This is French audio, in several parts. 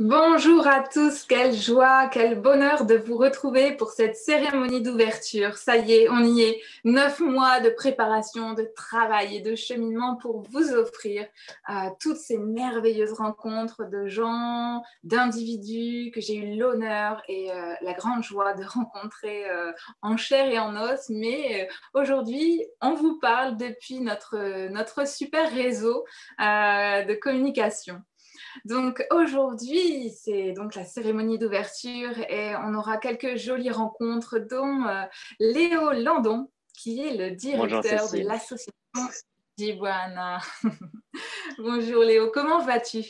Bonjour à tous, quelle joie, quel bonheur de vous retrouver pour cette cérémonie d'ouverture. Ça y est, on y est. 9 mois de préparation, de travail et de cheminement pour vous offrir toutes ces merveilleuses rencontres de gens, d'individus que j'ai eu l'honneur et la grande joie de rencontrer en chair et en os. Mais aujourd'hui, on vous parle depuis notre super réseau de communication. Donc aujourd'hui, c'est donc la cérémonie d'ouverture et on aura quelques jolies rencontres, dont Léo Landon, qui est le Bonjour directeur de Cécile. l'association Jibuana. Bonjour Léo, comment vas-tu?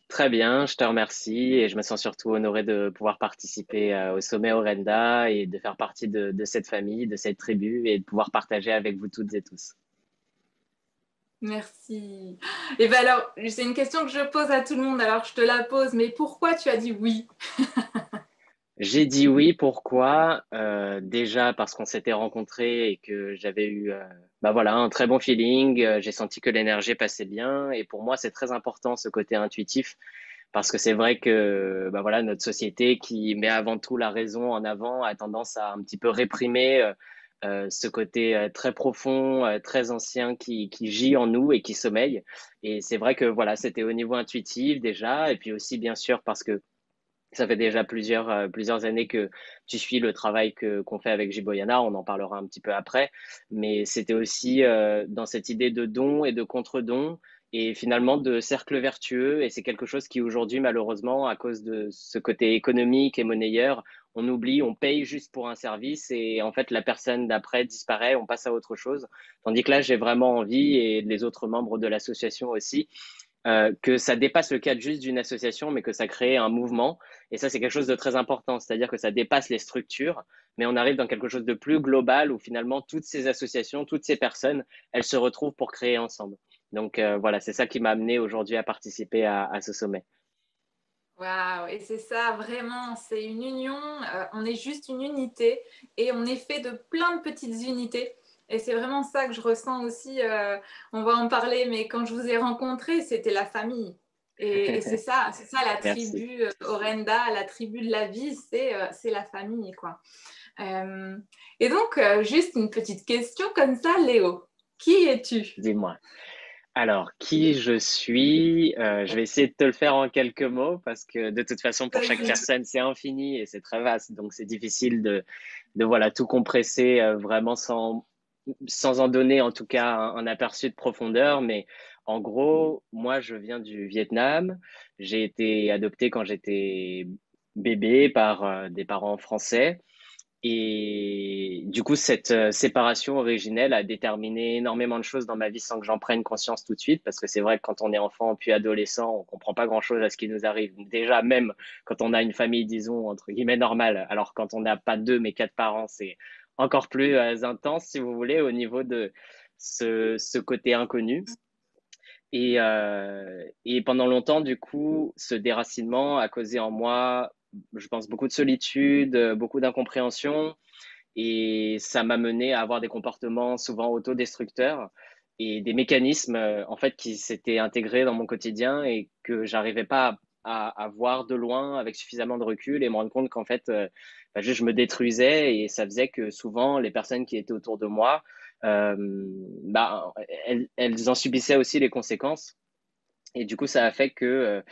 Très bien, je te remercie et je me sens surtout honoré de pouvoir participer au sommet Orenda et de faire partie de cette famille, de cette tribu et de pouvoir partager avec vous toutes et tous. Merci. Et bien alors, c'est une question que je pose à tout le monde, alors je te la pose, mais pourquoi tu as dit oui? J'ai dit oui, pourquoi? Déjà parce qu'on s'était rencontrés et que j'avais eu bah voilà, un très bon feeling, j'ai senti que l'énergie passait bien et pour moi c'est très important ce côté intuitif. Parce que c'est vrai que bah voilà, notre société qui met avant tout la raison en avant a tendance à un petit peu réprimer ce côté très profond, très ancien qui gît en nous et qui sommeille. Et c'est vrai que voilà, c'était au niveau intuitif déjà, et puis aussi bien sûr parce que ça fait déjà plusieurs années que tu suis le travail qu'on fait avec Jiboyana, on en parlera un petit peu après, mais c'était aussi dans cette idée de don et de contre-don et finalement de cercle vertueux et c'est quelque chose qui aujourd'hui malheureusement à cause de ce côté économique et monnayeur, on oublie, on paye juste pour un service et en fait la personne d'après disparaît, on passe à autre chose. Tandis que là j'ai vraiment envie et les autres membres de l'association aussi que ça dépasse le cadre juste d'une association, mais que ça crée un mouvement. Et ça, c'est quelque chose de très important, c'est-à-dire que ça dépasse les structures, mais on arrive dans quelque chose de plus global où finalement toutes ces associations, toutes ces personnes, elles se retrouvent pour créer ensemble. Donc voilà, c'est ça qui m'a amené aujourd'hui à participer à ce sommet. Waouh, et c'est ça, vraiment, c'est une union, on est juste une unité et on est fait de plein de petites unités. Et c'est vraiment ça que je ressens aussi, on va en parler, mais quand je vous ai rencontré, c'était la famille. Et c'est ça la Merci. tribu Orenda, la tribu de la vie, c'est la famille, quoi. Euh, et donc, juste une petite question comme ça, Léo, qui es-tu? Dis-moi. Alors, qui je suis? Je vais essayer de te le faire en quelques mots parce que de toute façon, pour chaque Vas-y. personne, c'est infini et c'est très vaste. Donc, c'est difficile de voilà, tout compresser vraiment sans en donner en tout cas un aperçu de profondeur. Mais en gros, moi, je viens du Vietnam. J'ai été adopté quand j'étais bébé par des parents français. Et du coup, cette séparation originelle a déterminé énormément de choses dans ma vie sans que j'en prenne conscience tout de suite, parce que c'est vrai que quand on est enfant puis adolescent, on comprend pas grand-chose à ce qui nous arrive. Déjà, même quand on a une famille, disons, entre guillemets, normale, alors quand on n'a pas deux mais quatre parents, c'est encore plus intense, si vous voulez, au niveau de ce côté inconnu. Et pendant longtemps, du coup, ce déracinement a causé en moi, je pense, beaucoup de solitude, beaucoup d'incompréhension. Et ça m'a mené à avoir des comportements souvent autodestructeurs et des mécanismes en fait qui s'étaient intégrés dans mon quotidien et que j'arrivais pas à voir de loin avec suffisamment de recul et me rendre compte qu'en fait bah, juste je me détruisais et ça faisait que souvent les personnes qui étaient autour de moi euh, bah, elles en subissaient aussi les conséquences et du coup ça a fait que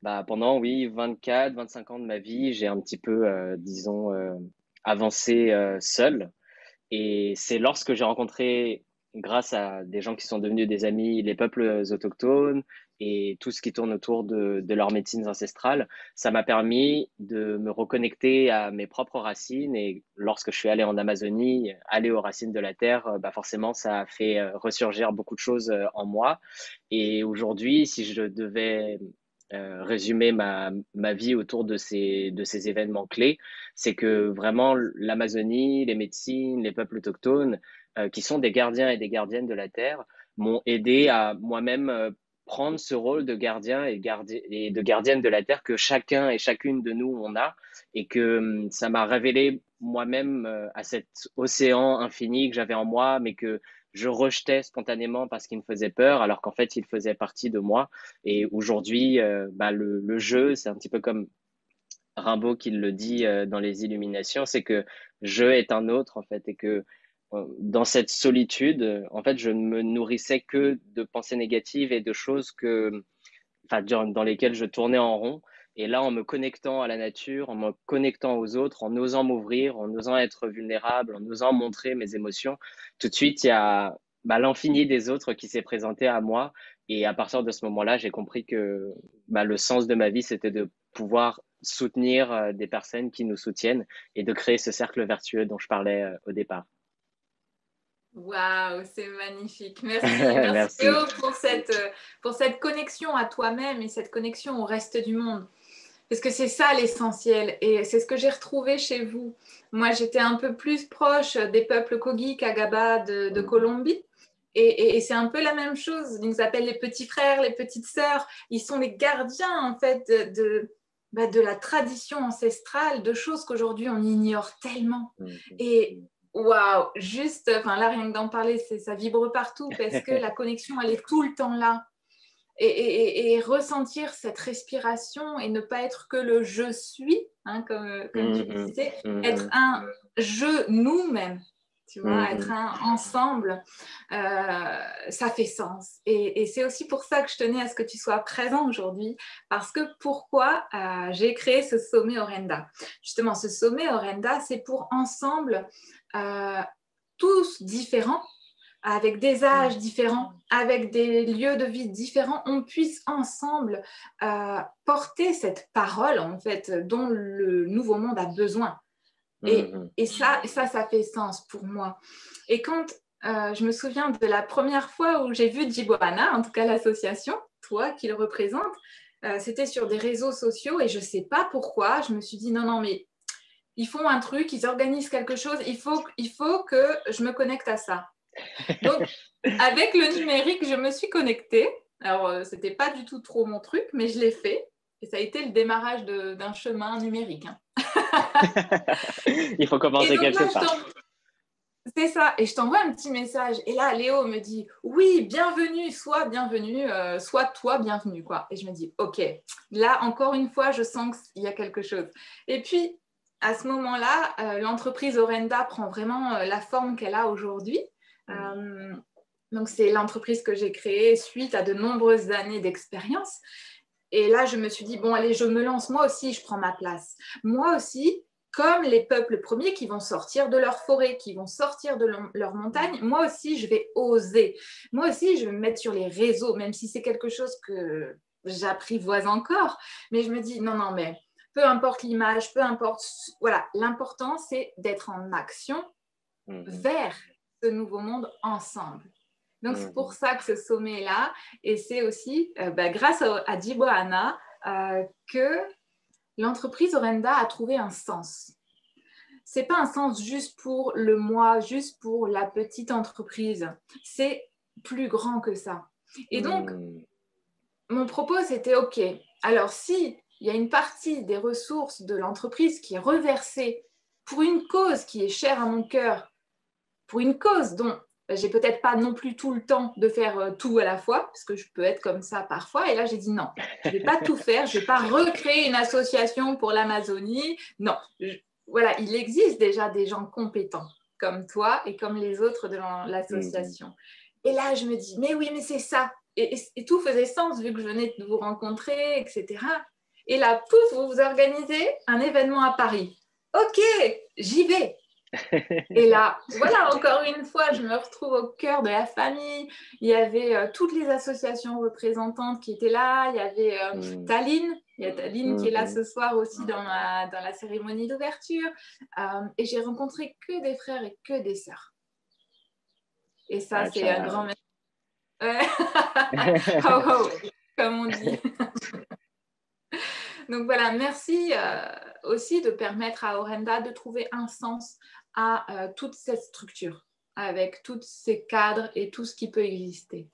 bah, pendant, oui, 24, 25 ans de ma vie, j'ai un petit peu, disons, avancé seul. Et c'est lorsque j'ai rencontré, grâce à des gens qui sont devenus des amis, les peuples autochtones et tout ce qui tourne autour de leurs médecines ancestrales, ça m'a permis de me reconnecter à mes propres racines. Et lorsque je suis allé en Amazonie, aller aux racines de la terre, bah forcément, ça a fait ressurgir beaucoup de choses en moi. Et aujourd'hui, si je devais résumer ma vie autour de ces événements clés, c'est que vraiment l'Amazonie, les médecines, les peuples autochtones, qui sont des gardiens et des gardiennes de la Terre, m'ont aidé à moi-même prendre ce rôle de gardien et de gardienne de la Terre que chacun et chacune de nous on a, et que ça m'a révélé moi-même à cet océan infini que j'avais en moi, mais que je rejetais spontanément parce qu'il me faisait peur, alors qu'en fait, il faisait partie de moi. Et aujourd'hui, le jeu, c'est un petit peu comme Rimbaud qui le dit dans les Illuminations, c'est que je est un autre, en fait, et que dans cette solitude, en fait, je ne me nourrissais que de pensées négatives et de choses enfin, dans lesquelles je tournais en rond. Et là, en me connectant à la nature, en me connectant aux autres, en osant m'ouvrir, en osant être vulnérable, en osant montrer mes émotions, tout de suite, il y a l'infini des autres qui s'est présenté à moi. Et à partir de ce moment-là, j'ai compris que le sens de ma vie, c'était de pouvoir soutenir des personnes qui nous soutiennent et de créer ce cercle vertueux dont je parlais au départ. Waouh, c'est magnifique. Merci, merci Merci. Léo pour cette connexion à toi-même et cette connexion au reste du monde. Parce que c'est ça l'essentiel et c'est ce que j'ai retrouvé chez vous. Moi, j'étais un peu plus proche des peuples Kogi, Kagaba de Colombie. Et c'est un peu la même chose. Ils nous appellent les petits frères, les petites sœurs. Ils sont les gardiens, en fait, de la tradition ancestrale, de choses qu'aujourd'hui on ignore tellement. Et waouh, juste, enfin là, rien que d'en parler, ça vibre partout parce que la connexion, elle est tout le temps là. Et ressentir cette respiration et ne pas être que le je suis, hein, comme tu Mhm, disais, être mhm, un je nous-mêmes, tu vois, être mhm. un ensemble, ça fait sens. Et c'est aussi pour ça que je tenais à ce que tu sois présent aujourd'hui, parce que pourquoi j'ai créé ce sommet Orenda. Justement, ce sommet Orenda, c'est pour ensemble, euh, tous différents, avec des âges différents, avec des lieux de vie différents, on puisse ensemble porter cette parole, en fait, dont le nouveau monde a besoin. Mhm. Et ça fait sens pour moi. Et quand je me souviens de la première fois où j'ai vu Djiboana, en tout cas l'association, toi qui le représente, c'était sur des réseaux sociaux et je ne sais pas pourquoi, je me suis dit non, non, mais ils font un truc, ils organisent quelque chose, il faut que je me connecte à ça. Donc, avec le numérique, je me suis connectée. Alors, c'était pas du tout trop mon truc, mais je l'ai fait. Et ça a été le démarrage d'un chemin numérique, hein. Il faut Et commencer donc quelque là, part. c'est ça. Et je t'envoie un petit message. Et là, Léo me dit, oui, bienvenue, soit toi bienvenue, quoi. Et je me dis, OK, là, encore une fois, je sens qu'il y a quelque chose. Et puis, à ce moment-là, l'entreprise Orenda prend vraiment la forme qu'elle a aujourd'hui. Euh, donc, c'est l'entreprise que j'ai créée suite à de nombreuses années d'expérience. Et là, je me suis dit, bon, allez, je me lance. Moi aussi, je prends ma place. Moi aussi, comme les peuples premiers qui vont sortir de leur forêt, qui vont sortir de leur montagne, moi aussi, je vais oser. Moi aussi, je vais me mettre sur les réseaux, même si c'est quelque chose que j'apprivoise encore. Mais je me dis, non, non, mais peu importe l'image, peu importe. Voilà, l'important, c'est d'être en action vers ce nouveau monde ensemble. Donc, c'est pour ça que ce sommet est là. Et c'est aussi grâce à Djiboana que l'entreprise Orenda a trouvé un sens. C'est pas un sens juste pour le moi, juste pour la petite entreprise. C'est plus grand que ça. Et donc, mon propos, c'était OK. Alors, si il y a une partie des ressources de l'entreprise qui est reversée pour une cause qui est chère à mon cœur, pour une cause dont j'ai peut-être pas non plus tout le temps de faire tout à la fois, parce que je peux être comme ça parfois. Et là, j'ai dit non, je vais pas tout faire, je vais pas recréer une association pour l'Amazonie. Non, voilà, il existe déjà des gens compétents comme toi et comme les autres de l'association. Et là, je me dis, mais oui, mais c'est ça. Et tout faisait sens vu que je venais de vous rencontrer, etc. Et là, pouf, vous vous organisez un événement à Paris. Ok, j'y vais. Et là, voilà, encore une fois, je me retrouve au cœur de la famille. Il y avait toutes les associations représentantes qui étaient là. Il y avait Taline. Il y a Taline qui est là ce soir aussi dans la cérémonie d'ouverture. Et j'ai rencontré que des frères et que des sœurs. Et ça, c'est un grand merci. Ouais. Ho, ho, comme on dit. Donc voilà, merci aussi de permettre à Orenda de trouver un sens à toute cette structure, avec tous ces cadres et tout ce qui peut exister.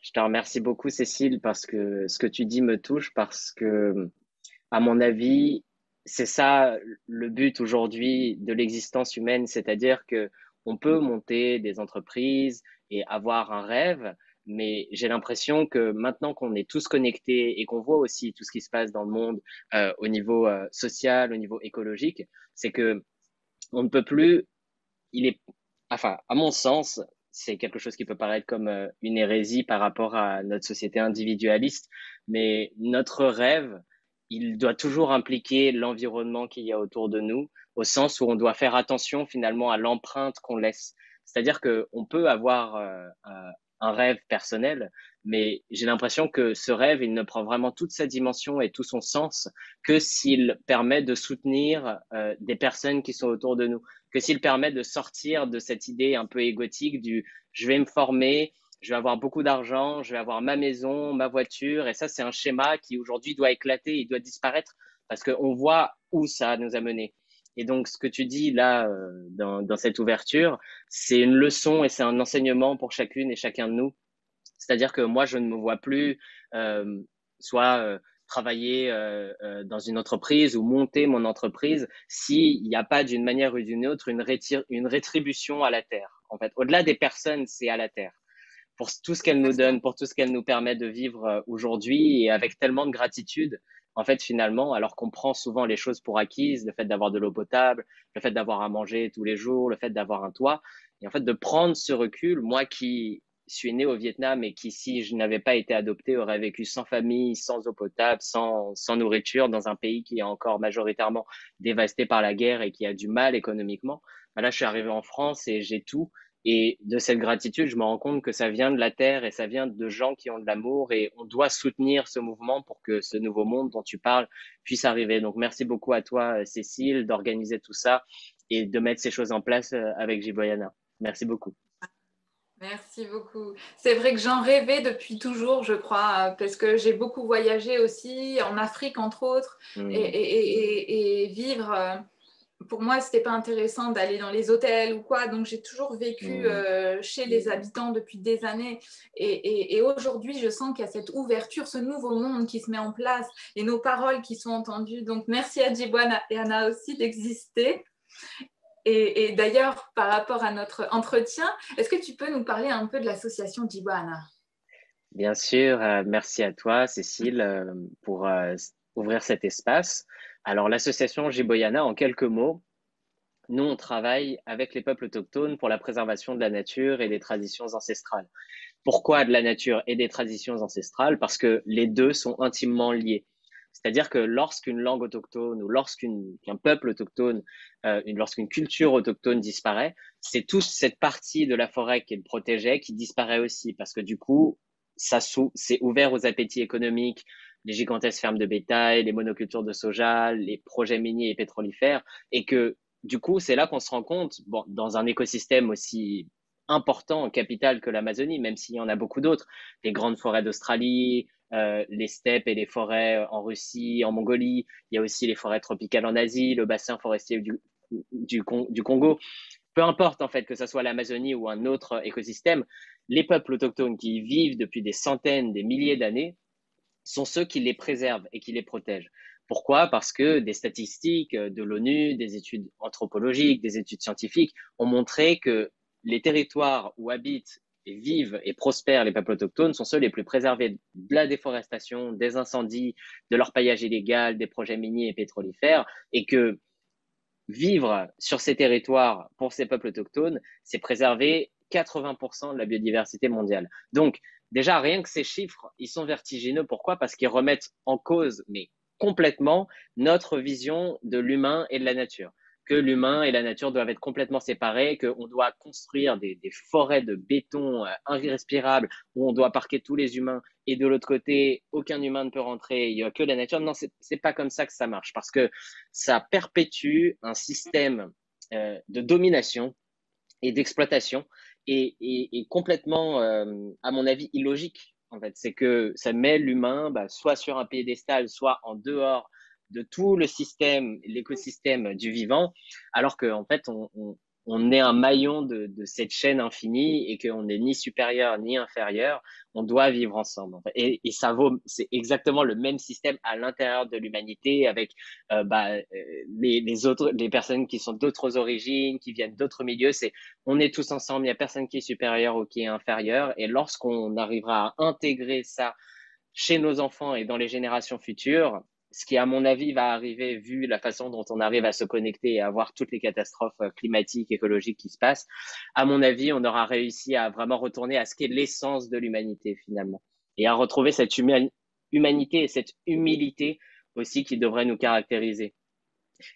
Je te remercie beaucoup, Cécile, parce que ce que tu dis me touche, parce que, à mon avis, c'est ça le but aujourd'hui de l'existence humaine, c'est-à-dire que on peut monter des entreprises et avoir un rêve, mais j'ai l'impression que maintenant qu'on est tous connectés et qu'on voit aussi tout ce qui se passe dans le monde au niveau social, au niveau écologique, c'est que on ne peut plus, il est, enfin, à mon sens, c'est quelque chose qui peut paraître comme une hérésie par rapport à notre société individualiste, mais notre rêve, il doit toujours impliquer l'environnement qu'il y a autour de nous, au sens où on doit faire attention finalement à l'empreinte qu'on laisse. C'est-à-dire que on peut avoir un rêve personnel, mais j'ai l'impression que ce rêve, il ne prend vraiment toute sa dimension et tout son sens que s'il permet de soutenir des personnes qui sont autour de nous, que s'il permet de sortir de cette idée un peu égotique du je vais me former, je vais avoir beaucoup d'argent, je vais avoir ma maison, ma voiture, et ça c'est un schéma qui aujourd'hui doit éclater, il doit disparaître parce qu'on voit où ça nous a mené. Et donc ce que tu dis là dans cette ouverture, c'est une leçon et c'est un enseignement pour chacune et chacun de nous. C'est-à-dire que moi je ne me vois plus euh, soit travailler dans une entreprise ou monter mon entreprise s'il n'y a pas d'une manière ou d'une autre une rétribution à la terre. En fait, au-delà des personnes, c'est à la terre. Pour tout ce qu'elle nous donne, Exactement. pour tout ce qu'elle nous permet de vivre aujourd'hui et avec tellement de gratitude. En fait, finalement, alors qu'on prend souvent les choses pour acquises, le fait d'avoir de l'eau potable, le fait d'avoir à manger tous les jours, le fait d'avoir un toit, et en fait de prendre ce recul, moi qui suis né au Vietnam et qui, si je n'avais pas été adopté, aurait vécu sans famille, sans eau potable, sans nourriture, dans un pays qui est encore majoritairement dévasté par la guerre et qui a du mal économiquement. Ben là, je suis arrivé en France et j'ai tout. Et de cette gratitude, je me rends compte que ça vient de la terre et ça vient de gens qui ont de l'amour et on doit soutenir ce mouvement pour que ce nouveau monde dont tu parles puisse arriver. Donc, merci beaucoup à toi, Cécile, d'organiser tout ça et de mettre ces choses en place avec Jiboyana. Merci beaucoup. Merci beaucoup. C'est vrai que j'en rêvais depuis toujours, je crois, parce que j'ai beaucoup voyagé aussi, en Afrique entre autres, Mm, et vivre. Pour moi, c'était pas intéressant d'aller dans les hôtels ou quoi, donc j'ai toujours vécu mm. chez les habitants depuis des années. Et aujourd'hui, je sens qu'il y a cette ouverture, ce nouveau monde qui se met en place et nos paroles qui sont entendues. Donc merci à Djibouana et Anna aussi d'exister. Et d'ailleurs, par rapport à notre entretien, est-ce que tu peux nous parler un peu de l'association Djibouana? Bien sûr, merci à toi, Cécile, pour ouvrir cet espace. Alors, l'association Jiboyana, en quelques mots, nous, on travaille avec les peuples autochtones pour la préservation de la nature et des traditions ancestrales. Pourquoi de la nature et des traditions ancestrales? Parce que les deux sont intimement liés. C'est-à-dire que lorsqu'une langue autochtone ou lorsqu'un peuple autochtone, lorsqu'une culture autochtone disparaît, c'est toute cette partie de la forêt qu'elle protégeait qui disparaît aussi, parce que du coup, c'est ouvert aux appétits économiques, les gigantesques fermes de bétail, les monocultures de soja, les projets miniers et pétrolifères, et que du coup, c'est là qu'on se rend compte, bon, dans un écosystème aussi important, capital que l'Amazonie, même s'il y en a beaucoup d'autres, les grandes forêts d'Australie, les steppes et les forêts en Russie, en Mongolie, il y a aussi les forêts tropicales en Asie, le bassin forestier du Congo. Peu importe en fait que ce soit l'Amazonie ou un autre écosystème, les peuples autochtones qui y vivent depuis des centaines, des milliers d'années sont ceux qui les préservent et qui les protègent. Pourquoi? Parce que des statistiques de l'ONU, des études anthropologiques, des études scientifiques ont montré que les territoires où habitent et vivent et prospèrent les peuples autochtones sont ceux les plus préservés de la déforestation, des incendies, de l'orpaillage illégal, des projets miniers et pétrolifères, et que vivre sur ces territoires pour ces peuples autochtones, c'est préserver 80% de la biodiversité mondiale. Donc, déjà, rien que ces chiffres, ils sont vertigineux. Pourquoi? Parce qu'ils remettent en cause, mais complètement, notre vision de l'humain et de la nature. Que l'humain et la nature doivent être complètement séparés, qu'on doit construire des forêts de béton irrespirables où on doit parquer tous les humains et de l'autre côté, aucun humain ne peut rentrer, il n'y a que la nature. Non, c'est pas comme ça que ça marche parce que ça perpétue un système de domination et d'exploitation et complètement, à mon avis, illogique. En fait, c'est que ça met l'humain soit sur un piédestal, soit en dehors de tout le système, l'écosystème du vivant, alors qu'en fait, on est un maillon de cette chaîne infinie et qu'on n'est ni supérieur ni inférieur. On doit vivre ensemble. En fait. Et ça vaut, c'est exactement le même système à l'intérieur de l'humanité avec les autres, les personnes qui sont d'autres origines, qui viennent d'autres milieux. On est tous ensemble. Il n'y a personne qui est supérieur ou qui est inférieur. Et lorsqu'on arrivera à intégrer ça chez nos enfants et dans les générations futures, ce qui, à mon avis, va arriver vu la façon dont on arrive à se connecter et à voir toutes les catastrophes climatiques, écologiques qui se passent, à mon avis, on aura réussi à vraiment retourner à ce qu'est l'essence de l'humanité finalement et à retrouver cette humanité et cette humilité aussi qui devrait nous caractériser.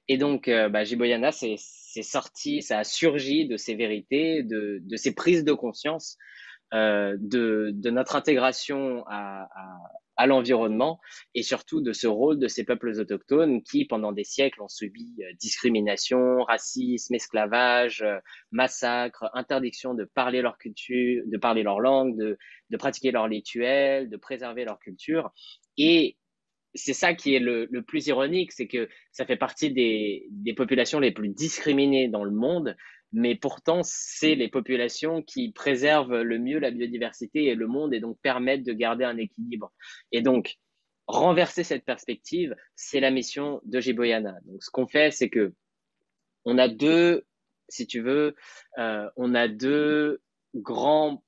Et donc, Jiboyana, c'est sorti, ça a surgi de ces vérités, de ces prises de conscience de notre intégration à l'environnement et surtout de ce rôle de ces peuples autochtones qui, pendant des siècles, ont subi discrimination, racisme, esclavage, massacre, interdiction de parler leur culture, de parler leur langue, de pratiquer leurs rituels, de préserver leur culture. Et c'est ça qui est le plus ironique, c'est que ça fait partie des populations les plus discriminées dans le monde, mais pourtant, c'est les populations qui préservent le mieux la biodiversité et le monde et donc permettent de garder un équilibre. Et donc, renverser cette perspective, c'est la mission de Jiboyana. Donc, ce qu'on fait, c'est que on a deux, si tu veux, on a deux grands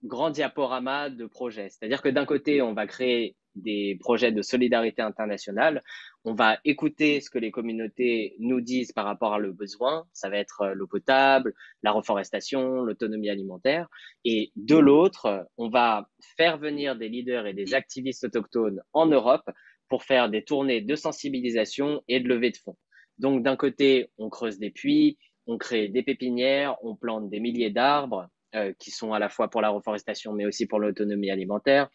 diaporamas de projets. C'est-à-dire que d'un côté, on va créer des projets de solidarité internationale. On va écouter ce que les communautés nous disent par rapport à leurs besoins. Ça va être l'eau potable, la reforestation, l'autonomie alimentaire. Et de l'autre, on va faire venir des leaders et des activistes autochtones en Europe pour faire des tournées de sensibilisation et de levée de fonds. Donc d'un côté, on creuse des puits, on crée des pépinières, on plante des milliers d'arbres qui sont à la fois pour la reforestation, mais aussi pour l'autonomie alimentaire.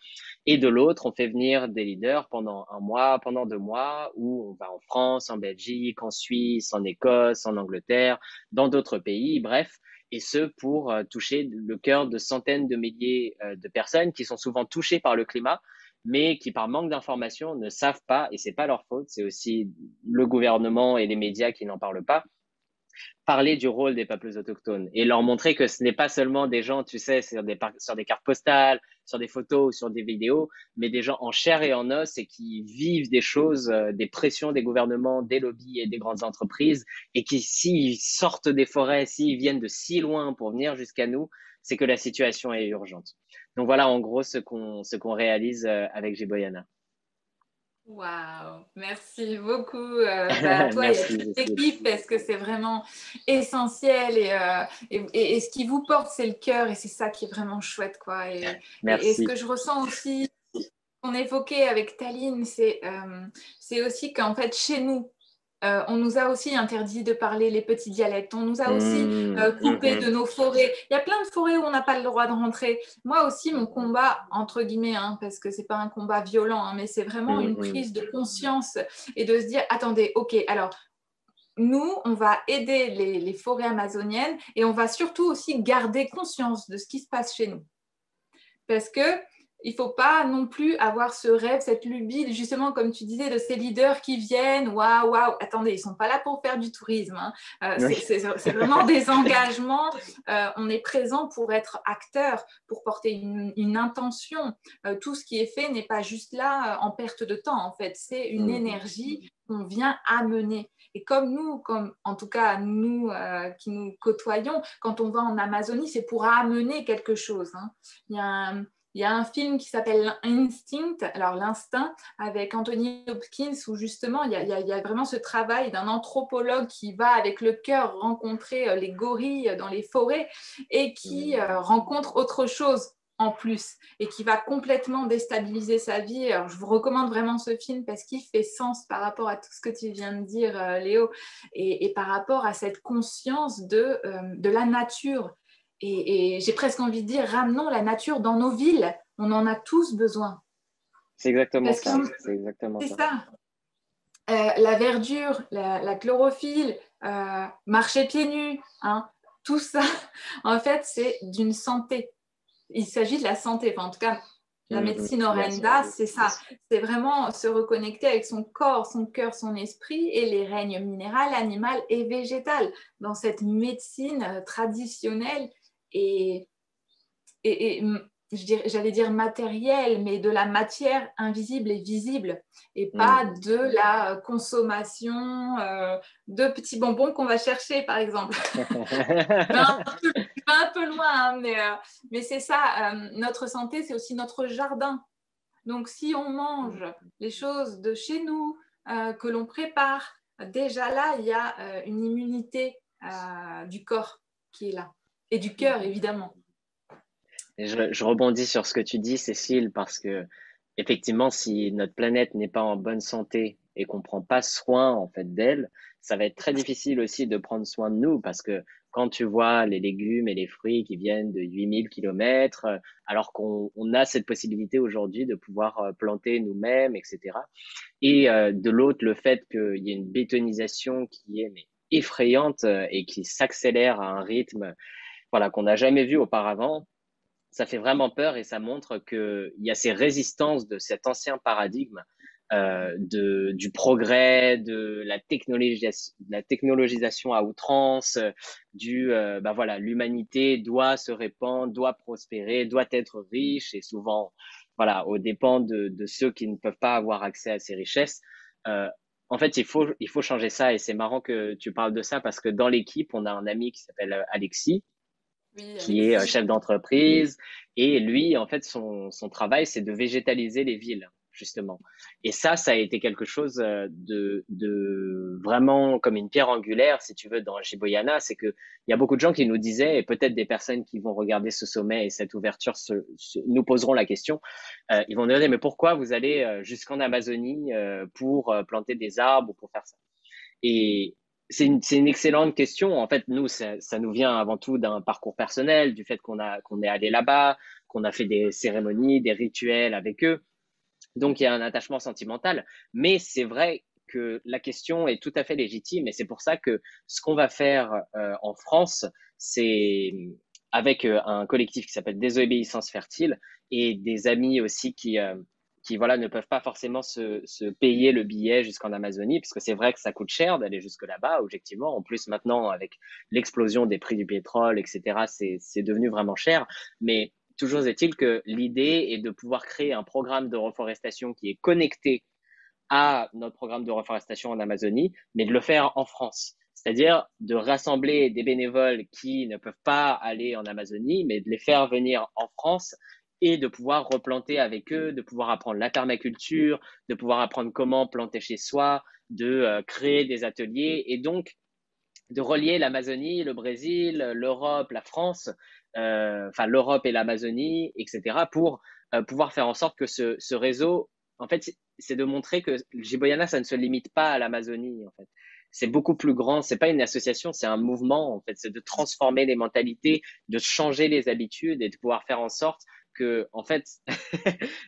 Et de l'autre, on fait venir des leaders pendant 1 mois, pendant 2 mois, où on va en France, en Belgique, en Suisse, en Écosse, en Angleterre, dans d'autres pays, bref. Et ce, pour toucher le cœur de centaines de milliers de personnes qui sont souvent touchées par le climat, mais qui, par manque d'information, ne savent pas, et c'est pas leur faute, c'est aussi le gouvernement et les médias qui n'en parlent pas, parler du rôle des peuples autochtones et leur montrer que ce n'est pas seulement des gens, tu sais, sur des cartes postales, sur des photos ou sur des vidéos, mais des gens en chair et en os et qui vivent des choses, des pressions des gouvernements, des lobbies et des grandes entreprises et qui, s'ils sortent des forêts, s'ils viennent de si loin pour venir jusqu'à nous, c'est que la situation est urgente. Donc voilà en gros ce qu'on réalise avec Jiboyana. Waouh, merci beaucoup à toi et à Merci, toute Cécile. l'équipe parce que c'est vraiment essentiel et ce qui vous porte, c'est le cœur et c'est ça qui est vraiment chouette, quoi. Et ce Merci. que je ressens aussi, qu'on évoquait avec Taline, c'est aussi qu'en fait, chez nous, on nous a aussi interdit de parler les petits dialectes. On nous a aussi coupé de nos forêts. Il y a plein de forêts où on n'a pas le droit de rentrer. Moi aussi, mon combat, entre guillemets, hein, parce que ce n'est pas un combat violent, hein, mais c'est vraiment une prise de conscience et de se dire, attendez, ok, alors nous, on va aider les forêts amazoniennes et on va surtout aussi garder conscience de ce qui se passe chez nous. Parce que il ne faut pas non plus avoir ce rêve, cette lubie, justement, comme tu disais, de ces leaders qui viennent. Waouh, waouh, attendez, ils ne sont pas là pour faire du tourisme. Hein. Oui. C'est vraiment des engagements. On est présent pour être acteur, pour porter une intention. Tout ce qui est fait n'est pas juste là en perte de temps, en fait. C'est une énergie qu'on vient amener. Et comme nous, en tout cas nous qui nous côtoyons, quand on va en Amazonie, c'est pour amener quelque chose. Hein. Il y a un film qui s'appelle Instinct, alors l'instinct, avec Anthony Hopkins, où justement il y a vraiment ce travail d'un anthropologue qui va avec le cœur rencontrer les gorilles dans les forêts et qui rencontre autre chose en plus et qui va complètement déstabiliser sa vie. Alors, je vous recommande vraiment ce film parce qu'il fait sens par rapport à tout ce que tu viens de dire, Léo, et par rapport à cette conscience de la nature. Et j'ai presque envie de dire, ramenons la nature dans nos villes. On en a tous besoin. C'est exactement Parce que ça. C'est exactement c'est ça. ça. La verdure, la chlorophylle, marcher pieds nus, hein, tout ça, en fait, c'est d'une santé. Il s'agit de la santé. Enfin, en tout cas, La médecine Bien sûr. Orenda, c'est ça. C'est vraiment se reconnecter avec son corps, son cœur, son esprit et les règnes minéral, animal et végétal dans cette médecine traditionnelle et, et j'allais dire matérielle, mais de la matière invisible et visible et pas Mm. de la consommation de petits bonbons qu'on va chercher, par exemple. Je vais un peu loin, hein, mais c'est ça. Notre santé, c'est aussi notre jardin. Donc, si on mange les choses de chez nous, que l'on prépare, déjà là, il y a une immunité du corps qui est là. Et du cœur, évidemment. Et je rebondis sur ce que tu dis, Cécile, parce que effectivement, si notre planète n'est pas en bonne santé et qu'on prend pas soin en fait d'elle, ça va être très difficile aussi de prendre soin de nous, parce que quand tu vois les légumes et les fruits qui viennent de 8000 kilomètres, alors qu'on a cette possibilité aujourd'hui de pouvoir planter nous-mêmes, etc. Et de l'autre, le fait qu'il y ait une bétonisation qui est mais, effrayante et qui s'accélère à un rythme voilà, qu'on n'a jamais vu auparavant, ça fait vraiment peur et ça montre qu'il y a ces résistances de cet ancien paradigme du progrès, de la technologisation à outrance, bah voilà, l'humanité doit se répandre, doit prospérer, doit être riche et souvent, voilà, aux dépens de ceux qui ne peuvent pas avoir accès à ces richesses. Euh, En fait, il faut changer ça et c'est marrant que tu parles de ça parce que dans l'équipe, on a un ami qui s'appelle Alexis Oui, qui est Alexis. chef d'entreprise. Et lui, en fait, son travail, c'est de végétaliser les villes, justement. Et ça a été quelque chose de vraiment comme une pierre angulaire, si tu veux, dans Shiboyana. C'est que il y a beaucoup de gens qui nous disaient, et peut-être des personnes qui vont regarder ce sommet et cette ouverture nous poseront la question. Ils vont nous dire, mais pourquoi vous allez jusqu'en Amazonie pour planter des arbres ou pour faire ça? Et c'est une excellente question. En fait, nous, ça nous vient avant tout d'un parcours personnel, du fait qu'on est allé là-bas, qu'on a fait des cérémonies, des rituels avec eux. Donc, il y a un attachement sentimental. Mais c'est vrai que la question est tout à fait légitime et c'est pour ça que ce qu'on va faire en France, c'est avec un collectif qui s'appelle Désobéissance fertile et des amis aussi qui voilà, ne peuvent pas forcément se payer le billet jusqu'en Amazonie, parce que c'est vrai que ça coûte cher d'aller jusque là-bas, objectivement. En plus, maintenant, avec l'explosion des prix du pétrole, etc., c'est devenu vraiment cher. Mais toujours est-il que l'idée est de pouvoir créer un programme de reforestation qui est connecté à notre programme de reforestation en Amazonie, mais de le faire en France. C'est-à-dire de rassembler des bénévoles qui ne peuvent pas aller en Amazonie, mais de les faire venir en France et de pouvoir replanter avec eux, de pouvoir apprendre la permaculture, de pouvoir apprendre comment planter chez soi, de créer des ateliers et donc de relier l'Amazonie, le Brésil, l'Europe, la France, enfin l'Europe et l'Amazonie, etc., pour pouvoir faire en sorte que ce réseau, en fait, c'est de montrer que Jiboyana, ça ne se limite pas à l'Amazonie, en fait. C'est beaucoup plus grand. C'est pas une association, c'est un mouvement, en fait. C'est de transformer les mentalités, de changer les habitudes et de pouvoir faire en sorte que, en fait,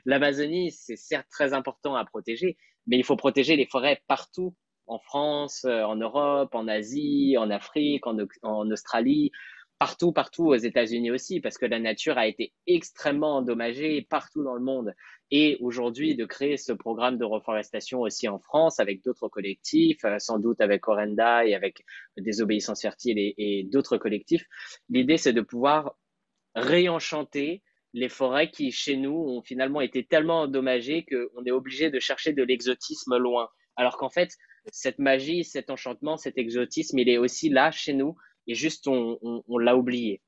l'Amazonie, c'est certes très important à protéger, mais il faut protéger les forêts partout en France, en Europe, en Asie, en Afrique, en Australie, partout, partout aux États-Unis aussi, parce que la nature a été extrêmement endommagée partout dans le monde. Et aujourd'hui, de créer ce programme de reforestation aussi en France avec d'autres collectifs, sans doute avec Orenda et avec Désobéissance fertile et d'autres collectifs, l'idée c'est de pouvoir réenchanter les forêts qui, chez nous, ont finalement été tellement endommagées qu'on est obligé de chercher de l'exotisme loin. Alors qu'en fait, cette magie, cet enchantement, cet exotisme, il est aussi là chez nous et juste on l'a oublié.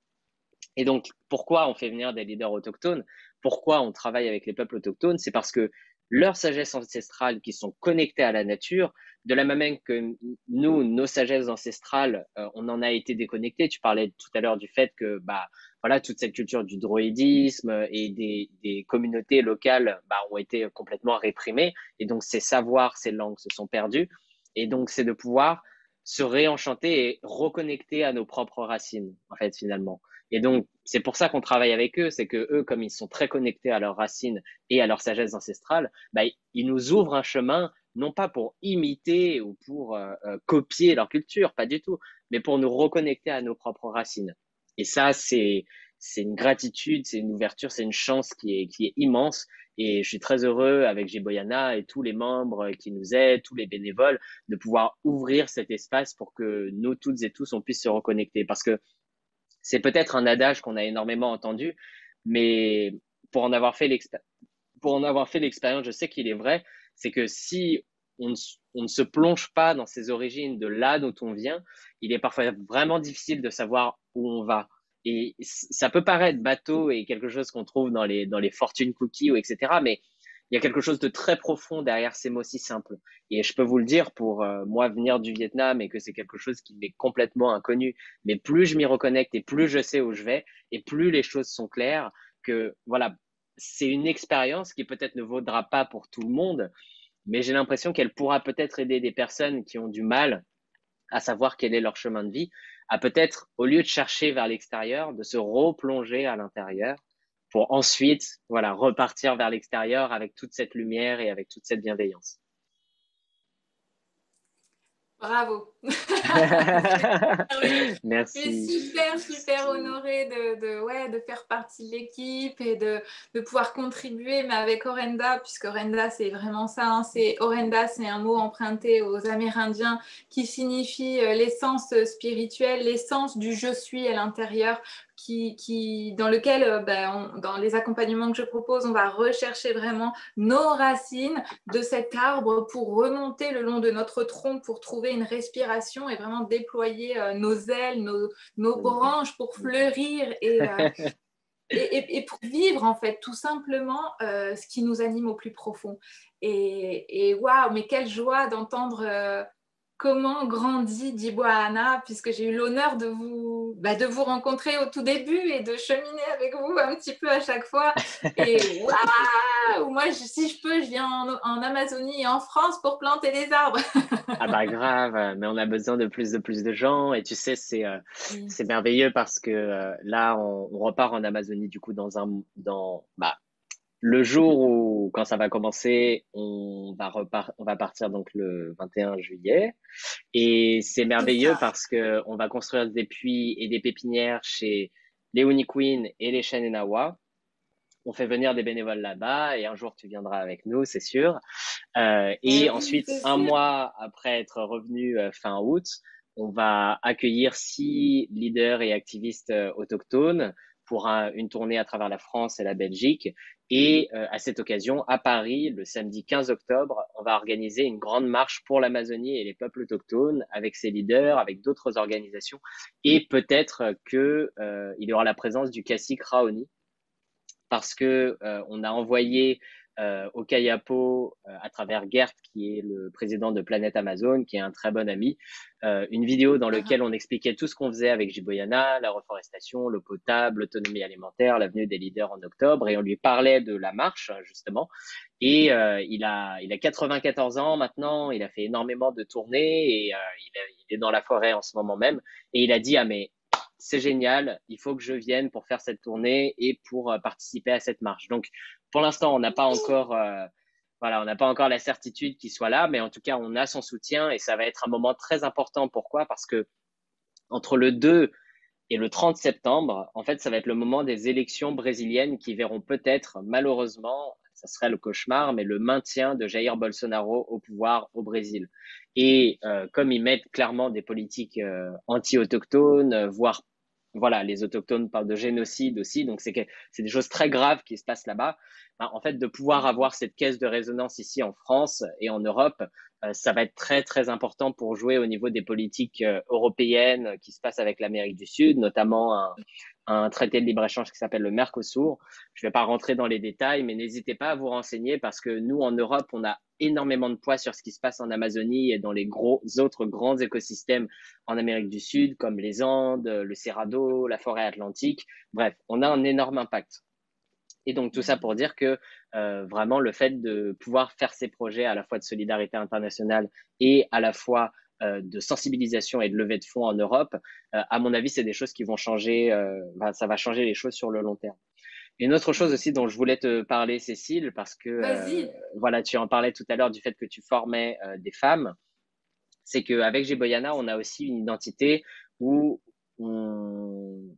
Et donc, pourquoi on fait venir des leaders autochtones? Pourquoi on travaille avec les peuples autochtones? C'est parce que leur sagesse ancestrale, qui sont connectés à la nature, de la même manière que nous, nos sagesses ancestrales, on en a été déconnectés. Tu parlais tout à l'heure du fait que, bah, voilà, toute cette culture du droïdisme et des communautés locales, bah, ont été complètement réprimées. Et donc, ces savoirs, ces langues se sont perdus. Et donc, c'est de pouvoir se réenchanter et reconnecter à nos propres racines, en fait, finalement. Et donc, c'est pour ça qu'on travaille avec eux, c'est que eux, comme ils sont très connectés à leurs racines et à leur sagesse ancestrale, bah, ils nous ouvrent un chemin, non pas pour imiter ou pour copier leur culture, pas du tout, mais pour nous reconnecter à nos propres racines. Et ça, c'est une gratitude, c'est une ouverture, c'est une chance qui est immense. Et je suis très heureux avec Giboyana et tous les membres qui nous aident, tous les bénévoles, de pouvoir ouvrir cet espace pour que nous toutes et tous, on puisse se reconnecter. Parce que c'est peut-être un adage qu'on a énormément entendu, mais pour en avoir fait l'expérience, je sais qu'il est vrai, c'est que si on ne se plonge pas dans ses origines, de là d'où on vient, il est parfois vraiment difficile de savoir où on va. Et ça peut paraître bateau et quelque chose qu'on trouve dans les fortune cookies ou etc. Mais il y a quelque chose de très profond derrière ces mots si simples. Et je peux vous le dire, pour moi venir du Vietnam et que c'est quelque chose qui m'est complètement inconnu, mais plus je m'y reconnecte et plus je sais où je vais et plus les choses sont claires, que voilà, c'est une expérience qui peut-être ne vaudra pas pour tout le monde, mais j'ai l'impression qu'elle pourra peut-être aider des personnes qui ont du mal à savoir quel est leur chemin de vie, à peut-être, au lieu de chercher vers l'extérieur, de se replonger à l'intérieur pour ensuite, voilà, repartir vers l'extérieur avec toute cette lumière et avec toute cette bienveillance. Bravo. Je suis Merci. super, super honorée ouais, de faire partie de l'équipe et de pouvoir contribuer, mais avec Orenda, puisque Orenda, c'est vraiment ça. Hein, Orenda, c'est un mot emprunté aux Amérindiens qui signifie l'essence spirituelle, l'essence du je suis à l'intérieur. Dans lequel, dans les accompagnements que je propose, on va rechercher vraiment nos racines de cet arbre pour remonter le long de notre tronc pour trouver une respiration et vraiment déployer nos ailes, nos branches pour fleurir et pour vivre en fait tout simplement ce qui nous anime au plus profond. Et waouh, mais quelle joie d'entendre comment grandit Diboana, puisque j'ai eu l'honneur de vous rencontrer au tout début et de cheminer avec vous un petit peu à chaque fois. Et waouh, moi, si je peux, je viens en Amazonie et en France pour planter des arbres. Ah bah grave, mais on a besoin de plus de gens et tu sais Oui. c'est merveilleux parce que là on repart en Amazonie du coup dans bah le jour où, quand ça va commencer, on va partir donc le 21 juillet. Et c'est C'est merveilleux ça. parce que on va construire des puits et des pépinières chez les Uniqueen et les Shenenawas. On fait venir des bénévoles là-bas et un jour tu viendras avec nous, c'est sûr. Et Et oui, ensuite, c'est un sûr. mois après être revenu fin août, on va accueillir 6 leaders et activistes autochtones pour une tournée à travers la France et la Belgique. Et à cette occasion, à Paris, le samedi 15 octobre, on va organiser une grande marche pour l'Amazonie et les peuples autochtones avec ces leaders, avec d'autres organisations. Et peut-être que il y aura la présence du cacique Raoni, parce que on a envoyé au Kayapo, à travers Gert, qui est le président de Planète Amazon, qui est un très bon ami, une vidéo dans laquelle on expliquait tout ce qu'on faisait avec Giboyana, la reforestation, l'eau potable, l'autonomie alimentaire, l'avenue des leaders en octobre, et on lui parlait de la marche, justement. Et il a 94 ans maintenant, il a fait énormément de tournées, et il est dans la forêt en ce moment même, et il a dit, ah mais c'est génial, il faut que je vienne pour faire cette tournée et pour participer à cette marche. Donc, pour l'instant, on n'a pas encore la certitude qu'il soit là, mais en tout cas, on a son soutien et ça va être un moment très important. Pourquoi? Parce que entre le 2 et le 30 septembre, en fait, ça va être le moment des élections brésiliennes qui verront peut-être, malheureusement, ça serait le cauchemar, mais le maintien de Jair Bolsonaro au pouvoir au Brésil. Et comme ils mettent clairement des politiques anti-autochtones, voire voilà, les autochtones parlent de génocide aussi, donc c'est des choses très graves qui se passent là-bas. Ben, en fait, de pouvoir avoir cette caisse de résonance ici en France et en Europe, ça va être très très important pour jouer au niveau des politiques européennes qui se passent avec l'Amérique du Sud, notamment un traité de libre-échange qui s'appelle le Mercosur. Je ne vais pas rentrer dans les détails, mais n'hésitez pas à vous renseigner parce que nous, en Europe, on a énormément de poids sur ce qui se passe en Amazonie et dans les autres grands écosystèmes en Amérique du Sud, comme les Andes, le Cerrado, la forêt atlantique. Bref, on a un énorme impact. Et donc tout ça pour dire que vraiment le fait de pouvoir faire ces projets à la fois de solidarité internationale et à la fois de sensibilisation et de levée de fonds en Europe, à mon avis, c'est des choses qui vont changer, ça va changer les choses sur le long terme. Une autre chose aussi dont je voulais te parler, Cécile, parce que Vas-y. voilà, tu en parlais tout à l'heure du fait que tu formais des femmes, c'est qu'avec Geboyana, on a aussi une identité où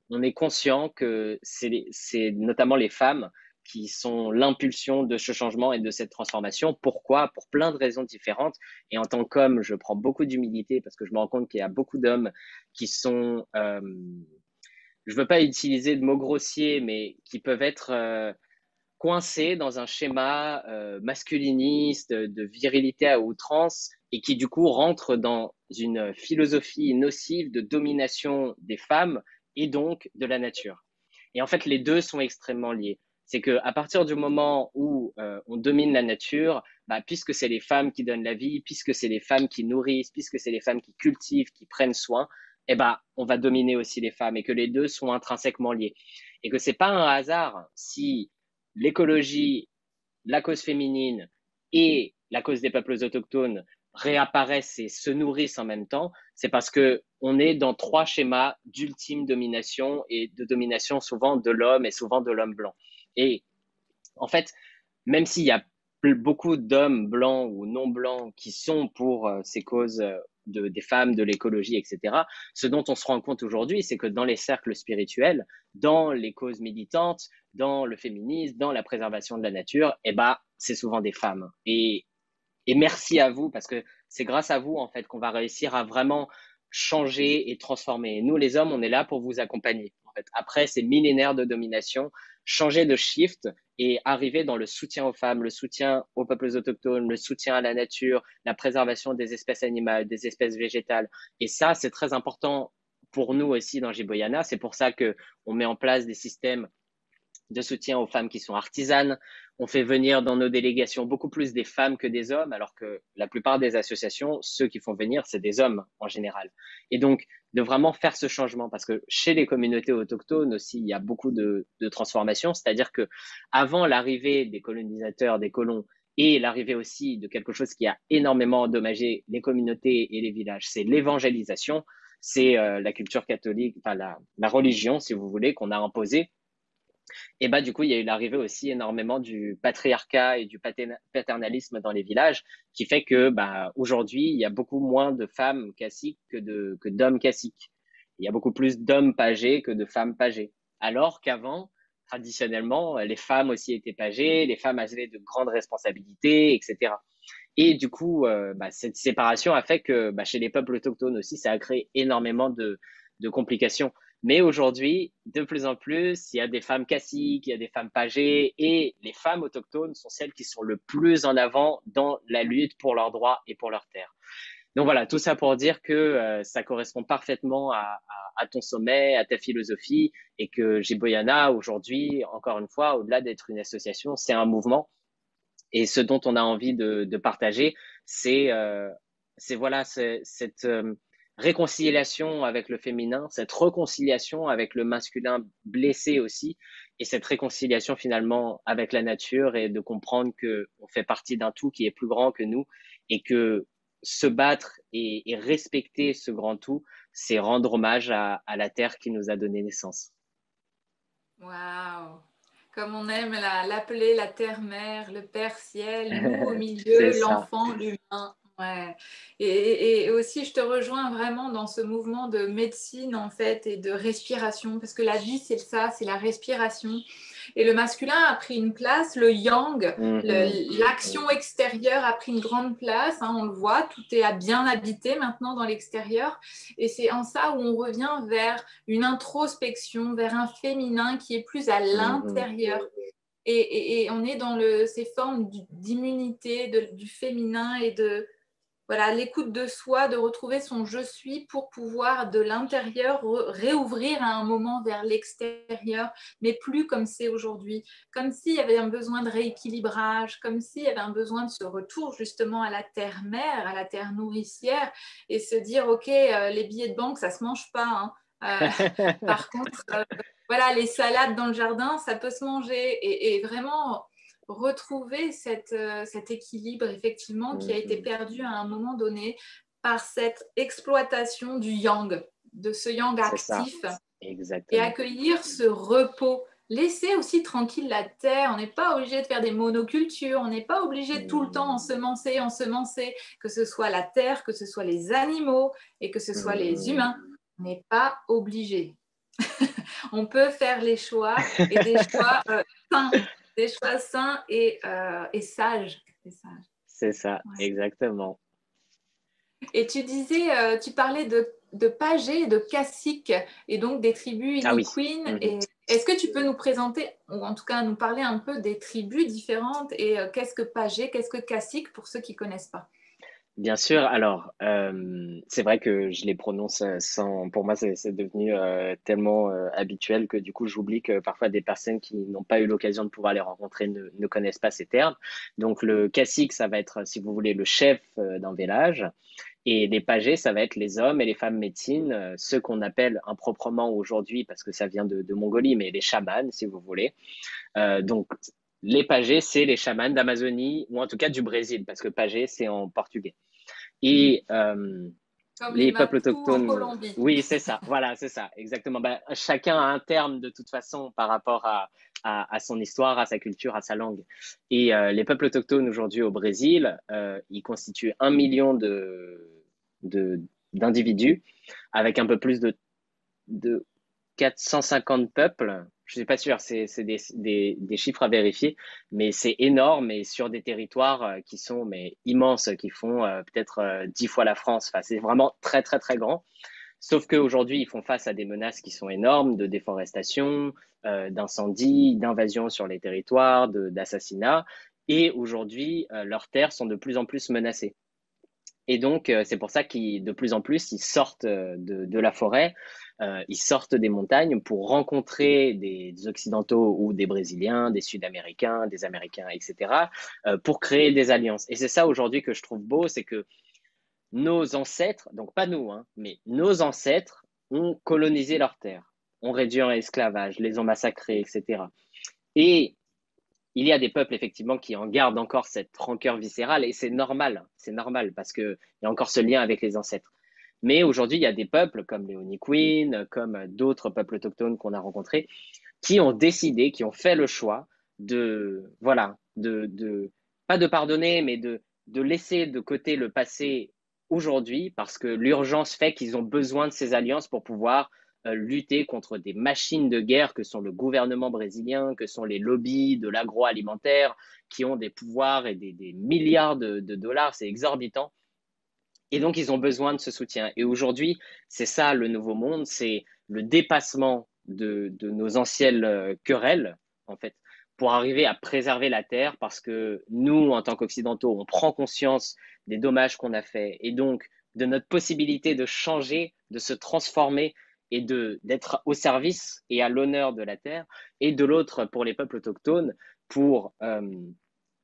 on est conscient que c'est notamment les femmes qui sont l'impulsion de ce changement et de cette transformation. Pourquoi? Pour plein de raisons différentes. Et en tant qu'homme, je prends beaucoup d'humilité parce que je me rends compte qu'il y a beaucoup d'hommes qui sont, je veux pas utiliser de mots grossiers, mais qui peuvent être coincés dans un schéma masculiniste, de virilité à outrance, et qui du coup rentrent dans une philosophie nocive de domination des femmes et donc de la nature. Et en fait, les deux sont extrêmement liés. C'est que à partir du moment où on domine la nature, bah, puisque c'est les femmes qui donnent la vie, puisque c'est les femmes qui nourrissent, puisque c'est les femmes qui cultivent, qui prennent soin, eh ben, on va dominer aussi les femmes et que les deux sont intrinsèquement liés. Et que c'est pas un hasard si l'écologie, la cause féminine et la cause des peuples autochtones réapparaissent et se nourrissent en même temps, c'est parce que on est dans trois schémas d'ultime domination et de domination souvent de l'homme et souvent de l'homme blanc. Et en fait, même s'il y a beaucoup d'hommes blancs ou non blancs qui sont pour ces causes des femmes, de l'écologie, etc., ce dont on se rend compte aujourd'hui, c'est que dans les cercles spirituels, dans les causes militantes, dans le féminisme, dans la préservation de la nature, eh ben, c'est souvent des femmes. Et merci à vous, parce que c'est grâce à vous, en fait, qu'on va réussir à vraiment changer et transformer. Et nous, les hommes, on est là pour vous accompagner. En fait, après ces millénaires de domination, changer de shift et arriver dans le soutien aux femmes, le soutien aux peuples autochtones, le soutien à la nature, la préservation des espèces animales, des espèces végétales. Et ça, c'est très important pour nous aussi dans Jiboyana. C'est pour ça que on met en place des systèmes de soutien aux femmes qui sont artisanes. On fait venir dans nos délégations beaucoup plus des femmes que des hommes, alors que la plupart des associations, ceux qui font venir, c'est des hommes en général. Et donc, de vraiment faire ce changement, parce que chez les communautés autochtones aussi, il y a beaucoup de transformations, c'est-à-dire que avant l'arrivée des colonisateurs, des colons, et l'arrivée aussi de quelque chose qui a énormément endommagé les communautés et les villages, c'est l'évangélisation, c'est la culture catholique, enfin la religion, si vous voulez, qu'on a imposée. Et bah, du coup, il y a eu l'arrivée aussi énormément du patriarcat et du paternalisme dans les villages, qui fait que bah, aujourd'hui, il y a beaucoup moins de femmes caciques que d'hommes caciques. Il y a beaucoup plus d'hommes pagés que de femmes pagées. Alors qu'avant, traditionnellement, les femmes aussi étaient pagées, les femmes avaient de grandes responsabilités, etc. Et du coup, bah, cette séparation a fait que bah, chez les peuples autochtones aussi, ça a créé énormément de complications. Mais aujourd'hui, de plus en plus, il y a des femmes caciques, il y a des femmes pagées, et les femmes autochtones sont celles qui sont le plus en avant dans la lutte pour leurs droits et pour leurs terres. Donc voilà, tout ça pour dire que ça correspond parfaitement à ton sommet, à ta philosophie, et que Jiboyana, aujourd'hui, encore une fois, au-delà d'être une association, c'est un mouvement. Et ce dont on a envie de partager, c'est voilà, cette réconciliation avec le féminin, cette réconciliation avec le masculin blessé aussi, et cette réconciliation finalement avec la nature et de comprendre que on fait partie d'un tout qui est plus grand que nous et que se battre et respecter ce grand tout, c'est rendre hommage à la terre qui nous a donné naissance. Waouh! Comme on aime l'appeler la terre-mère, le père ciel, nous au C'est milieu, ça. l'enfant, l'humain. Ouais. Et aussi, je te rejoins vraiment dans ce mouvement de médecine en fait et de respiration, parce que la vie, c'est ça, c'est la respiration. Et le masculin a pris une place, le yang, l'action extérieure a pris une grande place, hein, on le voit, tout est à bien habité maintenant dans l'extérieur. Et c'est en ça où on revient vers une introspection, vers un féminin qui est plus à l'intérieur. Et on est dans ces formes d'immunité, du féminin et de voilà, l'écoute de soi, de retrouver son je suis pour pouvoir de l'intérieur réouvrir à un moment vers l'extérieur, mais plus comme c'est aujourd'hui, comme s'il y avait un besoin de rééquilibrage, comme s'il y avait un besoin de ce retour justement à la terre-mère, à la terre nourricière, et se dire, ok, les billets de banque, ça se mange pas, hein. Par contre, voilà, les salades dans le jardin, ça peut se manger, et vraiment retrouver cet équilibre effectivement qui a été perdu à un moment donné par cette exploitation du yang, de ce yang actif, et accueillir ce repos. Laisser aussi tranquille la terre, on n'est pas obligé de faire des monocultures, on n'est pas obligé de tout le temps ensemencer, que ce soit la terre, que ce soit les animaux et que ce soit les humains, on n'est pas obligé. On peut faire les choix et sains, des choix sains et sages. C'est ça, Ouais. exactement. Et tu disais, tu parlais de pagés et de caciques, et donc des tribus Ah oui. Inuit. Mhm. Et est-ce que tu peux nous présenter, ou en tout cas nous parler un peu des tribus différentes et qu'est-ce que pagé, qu'est-ce que cacique pour ceux qui ne connaissent pas? Bien sûr, alors c'est vrai que je les prononce sans, pour moi c'est devenu tellement habituel que du coup j'oublie que parfois des personnes qui n'ont pas eu l'occasion de pouvoir les rencontrer ne connaissent pas ces termes. Donc le cacique, ça va être, si vous voulez, le chef d'un village, et les pagés, ça va être les hommes et les femmes médecines, ceux qu'on appelle improprement aujourd'hui, parce que ça vient de Mongolie, mais les chamans, si vous voulez. Donc les pagés, c'est les chamans d'Amazonie, ou en tout cas du Brésil, parce que pagé, c'est en portugais. Et Comme les les peuples Matou en autochtones, Colombie. oui, c'est ça, voilà, c'est ça, exactement. Ben, chacun a un terme de toute façon par rapport à son histoire, à sa culture, à sa langue. Et les peuples autochtones aujourd'hui au Brésil, ils constituent 1 million de, d'individus avec un peu plus de 450 peuples. Je ne suis pas sûr, c'est des chiffres à vérifier, mais c'est énorme et sur des territoires qui sont mais, immenses, qui font peut-être 10 fois la France. Enfin, c'est vraiment très, très, très grand. Sauf qu'aujourd'hui, ils font face à des menaces qui sont énormes de déforestation, d'incendie, d'invasion sur les territoires, d'assassinats. Et aujourd'hui, leurs terres sont de plus en plus menacées. Et donc, c'est pour ça qu'ils, de plus en plus, ils sortent de la forêt, ils sortent des montagnes pour rencontrer des Occidentaux ou des Brésiliens, des Sud-Américains, des Américains, etc., pour créer des alliances. Et c'est ça aujourd'hui que je trouve beau, c'est que nos ancêtres, donc pas nous, hein, mais nos ancêtres ont colonisé leurs terres, ont réduit en esclavage, les ont massacrés, etc. Et il y a des peuples effectivement qui en gardent encore cette rancœur viscérale et c'est normal parce que il y a encore ce lien avec les ancêtres. Mais aujourd'hui, il y a des peuples comme les Onikwin, comme d'autres peuples autochtones qu'on a rencontrés, qui ont décidé, qui ont fait le choix voilà, pas de pardonner, mais de laisser de côté le passé aujourd'hui parce que l'urgence fait qu'ils ont besoin de ces alliances pour pouvoir lutter contre des machines de guerre que sont le gouvernement brésilien, que sont les lobbies de l'agroalimentaire, qui ont des pouvoirs et des milliards de dollars, c'est exorbitant. Et donc, ils ont besoin de ce soutien. Et aujourd'hui, c'est ça le nouveau monde, c'est le dépassement de nos anciennes querelles, en fait, pour arriver à préserver la Terre, parce que nous, en tant qu'Occidentaux, on prend conscience des dommages qu'on a faits et donc de notre possibilité de changer, de se transformer et d'être au service et à l'honneur de la Terre. Et de l'autre, pour les peuples autochtones, pour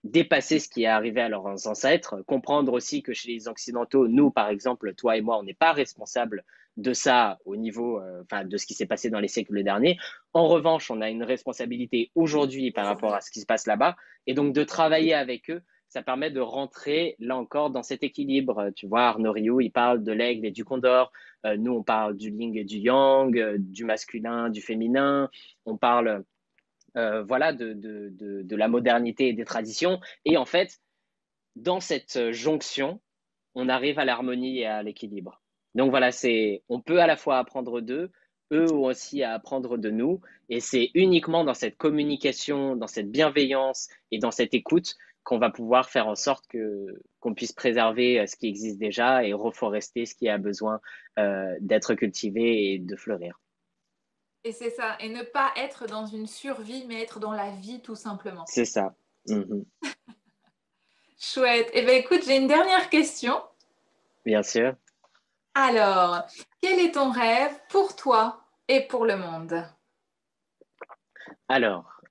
dépasser ce qui est arrivé à leurs ancêtres, comprendre aussi que chez les Occidentaux, nous, par exemple, toi et moi, on n'est pas responsables de ça au niveau enfin, de ce qui s'est passé dans les siècles derniers. En revanche, on a une responsabilité aujourd'hui par rapport à ce qui se passe là-bas. Et donc, de travailler avec eux, ça permet de rentrer, là encore, dans cet équilibre. Tu vois, Arnaud Rioux, il parle de l'aigle et du condor. Nous, on parle du yin et du yang, du masculin, du féminin. On parle voilà, de la modernité et des traditions. Et en fait, dans cette jonction, on arrive à l'harmonie et à l'équilibre. Donc voilà, on peut à la fois apprendre d'eux, eux ont aussi à apprendre de nous, et c'est uniquement dans cette communication, dans cette bienveillance et dans cette écoute qu'on va pouvoir faire en sorte qu'on puisse préserver ce qui existe déjà et reforester ce qui a besoin d'être cultivé et de fleurir. Et c'est ça, et ne pas être dans une survie, mais être dans la vie tout simplement. C'est ça. Mhm. Chouette. Eh bien, écoute, j'ai une dernière question. Bien sûr. Alors, quel est ton rêve pour toi et pour le monde? Alors,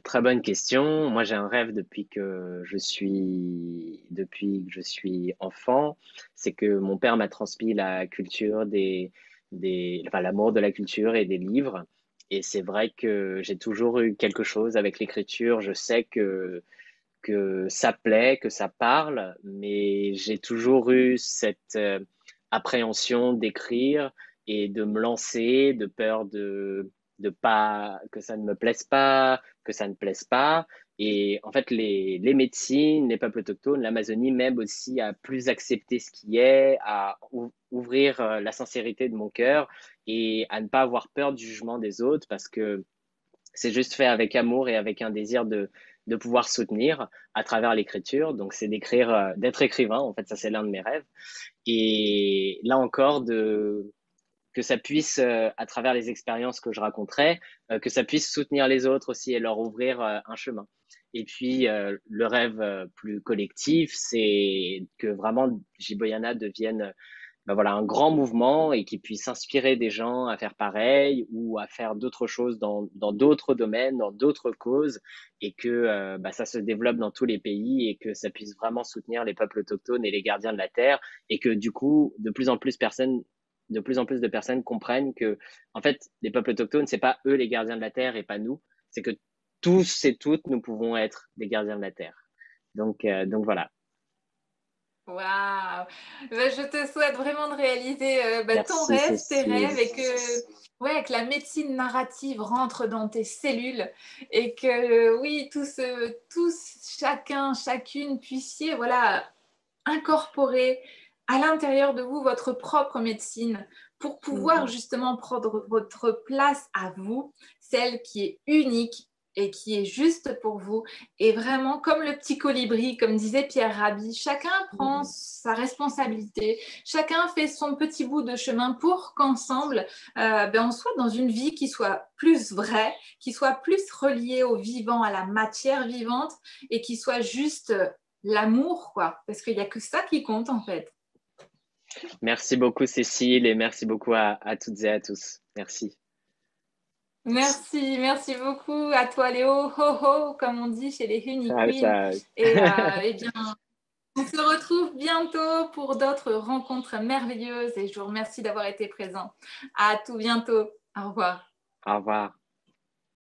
très bonne question. Moi, j'ai un rêve depuis que je suis enfant, c'est que mon père m'a transmis la culture enfin, l'amour de la culture et des livres. Et c'est vrai que j'ai toujours eu quelque chose avec l'écriture. Je sais que ça plaît, que ça parle, mais j'ai toujours eu cette appréhension d'écrire et de me lancer, de peur que ça ne me plaise pas, que ça ne plaise pas. Et en fait, les médecines, les peuples autochtones, l'Amazonie m'aident aussi à plus accepter ce qui est, à ouvrir la sincérité de mon cœur et à ne pas avoir peur du jugement des autres parce que c'est juste fait avec amour et avec un désir de pouvoir soutenir à travers l'écriture. Donc, c'est d'écrire, d'être écrivain. En fait, ça, c'est l'un de mes rêves. Et là encore, que ça puisse, à travers les expériences que je raconterai, que ça puisse soutenir les autres aussi et leur ouvrir un chemin. Et puis, le rêve plus collectif, c'est que vraiment Jiboyana devienne ben voilà, un grand mouvement et qui puisse inspirer des gens à faire pareil ou à faire d'autres choses dans d'autres domaines, dans d'autres causes et que ben ça se développe dans tous les pays et que ça puisse vraiment soutenir les peuples autochtones et les gardiens de la terre et que du coup, de plus en plus de personnes comprennent que, en fait, les peuples autochtones, c'est pas eux les gardiens de la terre et pas nous. C'est que tous et toutes, nous pouvons être des gardiens de la terre. Donc voilà. Waouh! Je te souhaite vraiment de réaliser ton Merci, rêve, tes Cécile. rêves, et ouais, que la médecine narrative rentre dans tes cellules et que oui, tous, chacun, chacune puissiez voilà, incorporer à l'intérieur de vous votre propre médecine pour pouvoir Mhm. justement prendre votre place à vous, celle qui est unique et qui est juste pour vous. Et vraiment, comme le petit colibri, comme disait Pierre Rabhi, chacun prend Mhm. sa responsabilité, chacun fait son petit bout de chemin pour qu'ensemble, on soit dans une vie qui soit plus vraie, qui soit plus reliée au vivant, à la matière vivante et qui soit juste l'amour, quoi. Parce qu'il n'y a que ça qui compte, en fait. Merci beaucoup, Cécile, et merci beaucoup à toutes et à tous. Merci. Merci, merci beaucoup à toi, Léo. Ho, ho, comme on dit chez les Ciao, Uniqueen. ciao. Eh bien, on se retrouve bientôt pour d'autres rencontres merveilleuses et je vous remercie d'avoir été présent. À tout bientôt. Au revoir. Au revoir.